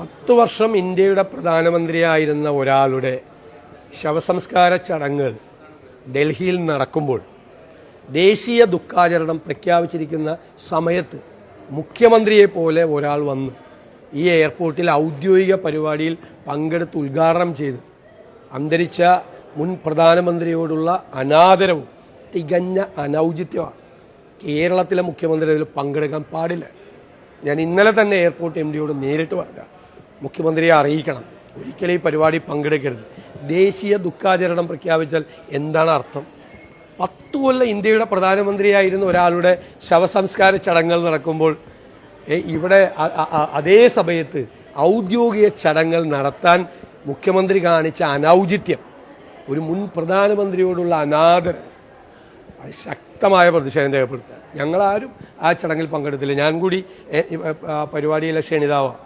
10 വർഷം ഇന്ത്യയുടെ പ്രധാനമന്ത്രിയായിരുന്ന ഒരാളുടെ ശവസംസ്കാര ചടങ്ങുകൾ ഡൽഹിയിൽ നടക്കുമ്പോൾ ദേശീയ ദുഃഖാചരണം പ്രഖ്യാപിച്ചിരിക്കുന്ന സമയത്ത് മുഖ്യമന്ത്രിയെ പോലെ ഒരാൾ വന്ന് ഈ എയർപോർട്ടിൽ ഔദ്യോഗിക പരിപാടിയിൽ പങ്കെടുത്ത് ഉദ്ഘാടനം ചെയ്ത് അന്തരിച്ച മുൻ പ്രധാനമന്ത്രിയോടുള്ള അനാദരവും തികഞ്ഞ അനൗചിത്യമാണ്. കേരളത്തിലെ മുഖ്യമന്ത്രി അതിൽ പങ്കെടുക്കാൻ പാടില്ല. ഞാൻ ഇന്നലെ തന്നെ എയർപോർട്ട് MD നേരിട്ട് പറഞ്ഞ മുഖ്യമന്ത്രിയെ അറിയിക്കണം, ഒരിക്കലും ഈ പരിപാടി പങ്കെടുക്കരുത്. ദേശീയ ദുഃഖാചരണം പ്രഖ്യാപിച്ചാൽ എന്താണ് അർത്ഥം? 10 കൊല്ലം ഇന്ത്യയുടെ പ്രധാനമന്ത്രിയായിരുന്ന ഒരാളുടെ ശവസംസ്കാര ചടങ്ങുകൾ നടക്കുമ്പോൾ ഇവിടെ അതേ സമയത്ത് ഔദ്യോഗിക ചടങ്ങുകൾ നടത്താൻ മുഖ്യമന്ത്രി കാണിച്ച അനൗചിത്യം, ഒരു മുൻ പ്രധാനമന്ത്രിയോടുള്ള അനാദരം, അത് ശക്തമായ പ്രതിഷേധം രേഖപ്പെടുത്താൻ ഞങ്ങളാരും ആ ചടങ്ങിൽ പങ്കെടുത്തില്ല. ഞാൻ കൂടി പരിപാടിയിലെ ക്ഷണിതാവാണ്.